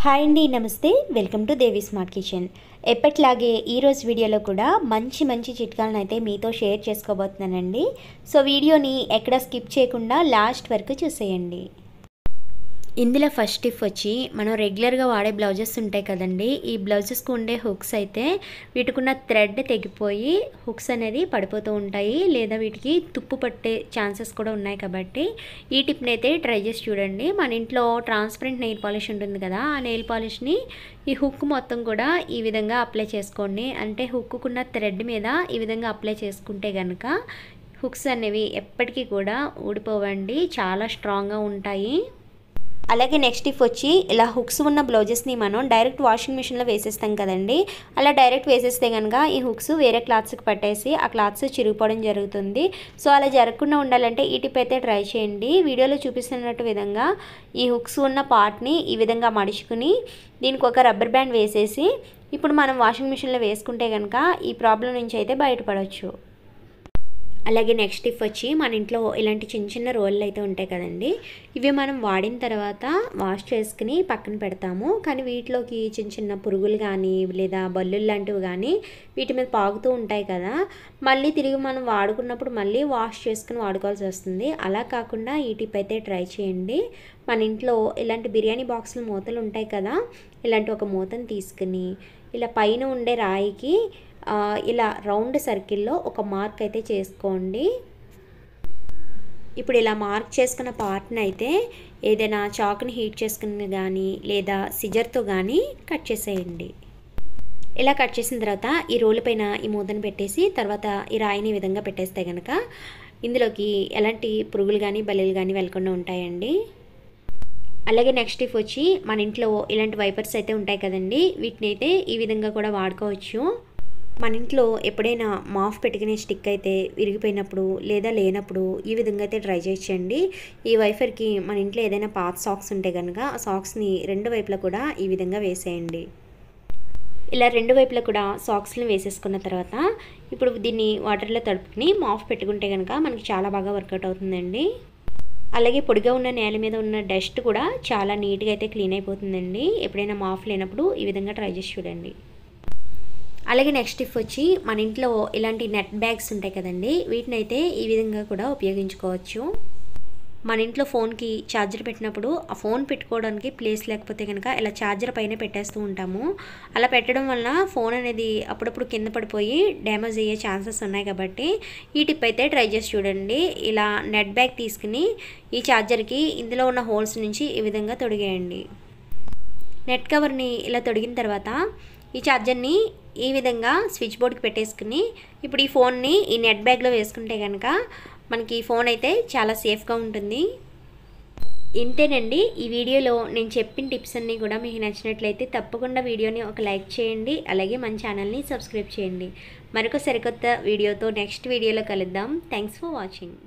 Hi అండి, నమస్తే. Welcome to Devi smart kitchen. ఎప్పట్లాగే ఈరోజు వీడియోలో కూడా మంచి చిట్కాలను అయితే మీతో షేర్ చేసుకోబోతున్నానండి. సో వీడియోని ఎక్కడ స్కిప్ చేయకుండా లాస్ట్ వరకు చూసేయండి. ఇందులో ఫస్ట్ టిప్ వచ్చి మనం రెగ్యులర్గా వాడే బ్లౌజెస్ ఉంటాయి కదండి. ఈ బ్లౌజెస్కి ఉండే హుక్స్ అయితే వీటికున్న థ్రెడ్ తెగిపోయి హుక్స్ అనేది పడిపోతూ ఉంటాయి, లేదా వీటికి తుప్పు పట్టే ఛాన్సెస్ కూడా ఉన్నాయి. కాబట్టి ఈ టిప్ని అయితే ట్రై చేసి చూడండి. మన ఇంట్లో ట్రాన్స్పరెంట్ నెయిల్ పాలిష్ ఉంటుంది కదా, ఆ నెయిల్ పాలిష్ని ఈ హుక్ మొత్తం కూడా ఈ విధంగా అప్లై చేసుకోండి. అంటే హుక్కున్న థ్రెడ్ మీద ఈ విధంగా అప్లై చేసుకుంటే కనుక హుక్స్ అనేవి ఎప్పటికీ కూడా ఊడిపోవండి, చాలా స్ట్రాంగ్గా ఉంటాయి. అలాగే నెక్స్ట్ టిప్ వచ్చి ఇలా హుక్స్ ఉన్న బ్లౌజెస్ని మనం డైరెక్ట్ వాషింగ్ మిషన్లో వేసేస్తాం కదండి. అలా డైరెక్ట్ వేసేస్తే కనుక ఈ హుక్స్ వేరే క్లాత్స్కి పట్టేసి ఆ క్లాత్స్ చిరిగిపోవడం జరుగుతుంది. సో అలా జరగకుండా ఉండాలంటే ఈ టిప్ అయితే ట్రై చేయండి. వీడియోలో చూపిస్తున్నట్టు విధంగా ఈ హుక్స్ ఉన్న పార్ట్ని ఈ విధంగా మడుచుకుని దీనికి ఒక రబ్బర్ బ్యాండ్ వేసేసి ఇప్పుడు మనం వాషింగ్ మిషన్లో వేసుకుంటే కనుక ఈ ప్రాబ్లం నుంచి అయితే బయటపడవచ్చు. అలాగే నెక్స్ట్ టిప్ వచ్చి మన ఇంట్లో ఇలాంటి చిన్న రోళ్ళు అయితే ఉంటాయి కదండి. ఇవి మనం వాడిన తర్వాత వాష్ చేసుకుని పక్కన పెడతాము. కానీ వీటిలోకి చిన్న పురుగులు కానీ లేదా బల్లులు లాంటివి కానీ వీటి మీద పాకుతూ ఉంటాయి కదా. మళ్ళీ తిరిగి మనం వాడుకున్నప్పుడు మళ్ళీ వాష్ చేసుకుని వాడుకోవాల్సి వస్తుంది. అలా కాకుండా ఈ టిప్ అయితే ట్రై చేయండి. మన ఇంట్లో ఇలాంటి బిర్యానీ బాక్సులు మూతలు ఉంటాయి కదా, ఇలాంటి ఒక మూతను తీసుకుని ఇలా పైన ఉండే రాయికి ఇలా రౌండ్ సర్కిల్లో ఒక మార్క్ అయితే చేసుకోండి. ఇప్పుడు ఇలా మార్క్ చేసుకున్న పార్ట్ని అయితే ఏదైనా చాకుని హీట్ చేసుకుని కానీ లేదా సిజర్తో కానీ కట్ చేసేయండి. ఇలా కట్ చేసిన తర్వాత ఈ రోలు పైన ఈ మూతను పెట్టేసి తర్వాత ఈ రాయిని ఈ విధంగా పెట్టేస్తే కనుక ఇందులోకి ఎలాంటి పురుగులు కానీ బల్లీలు కానీ వెళ్ళకుండా ఉంటాయండి. అలాగే నెక్స్ట్ టిప్ వచ్చి మన ఇంట్లో ఇలాంటి వైపర్స్ అయితే ఉంటాయి కదండి, వీటిని అయితే ఈ విధంగా కూడా వాడుకోవచ్చు. మన ఇంట్లో ఎప్పుడైనా మాఫ్ పెట్టుకునే స్టిక్ అయితే విరిగిపోయినప్పుడు లేదా లేనప్పుడు ఈ విధంగా అయితే ట్రై చేయండి. ఈ వైఫర్కి మన ఇంట్లో ఏదైనా పాత సాక్స్ ఉంటే కనుక ఆ సాక్స్ని రెండు వైపులా కూడా ఈ విధంగా వేసేయండి. ఇలా రెండు వైపులా కూడా సాక్స్ని వేసేసుకున్న తర్వాత ఇప్పుడు దీన్ని వాటర్లో తడుపుకుని మాఫ్ పెట్టుకుంటే కనుక మనకి చాలా బాగా వర్కౌట్ అవుతుందండి. అలాగే పొడిగా ఉన్న నేల మీద ఉన్న డస్ట్ కూడా చాలా నీట్గా అయితే క్లీన్ అయిపోతుందండి. ఎప్పుడైనా మాఫ్ లేనప్పుడు ఈ విధంగా ట్రై చేసి చూడండి. అలాగే నెక్స్ట్ టిప్ వచ్చి మన ఇంట్లో ఇలాంటి నెట్ బ్యాగ్స్ ఉంటాయి కదండి, వీటిని అయితే ఈ విధంగా కూడా ఉపయోగించుకోవచ్చు. మన ఇంట్లో ఫోన్కి ఛార్జర్ పెట్టినప్పుడు ఆ ఫోన్ పెట్టుకోవడానికి ప్లేస్ లేకపోతే కనుక ఇలా ఛార్జర్ పైన పెట్టేస్తూ ఉంటాము. అలా పెట్టడం వల్ల ఫోన్ అనేది అప్పుడప్పుడు కింద పడిపోయి డ్యామేజ్ అయ్యే ఛాన్సెస్ ఉన్నాయి. కాబట్టి ఈ టిప్ అయితే ట్రై చేసి చూడండి. ఇలా నెట్ బ్యాగ్ తీసుకుని ఈ ఛార్జర్కి ఇందులో ఉన్న హోల్స్ నుంచి ఈ విధంగా తొడిగేయండి. నెట్ కవర్ని ఇలా తొడిగిన తర్వాత ఈ ఛార్జర్ని ఈ విధంగా స్విచ్ బోర్డ్కి పెట్టేసుకుని ఇప్పుడు ఈ ఫోన్ని ఈ నెట్ బ్యాగ్లో వేసుకుంటే కనుక మనకి ఈ ఫోన్ అయితే చాలా సేఫ్గా ఉంటుంది. ఇంతేనండి, ఈ వీడియోలో నేను చెప్పిన టిప్స్ అన్నీ కూడా మీకు నచ్చినట్లయితే తప్పకుండా వీడియోని ఒక లైక్ చేయండి. అలాగే మన ఛానల్ని సబ్స్క్రైబ్ చేయండి. మరొక సరికొత్త వీడియోతో నెక్స్ట్ వీడియోలో కలుద్దాం. Thanks for watching.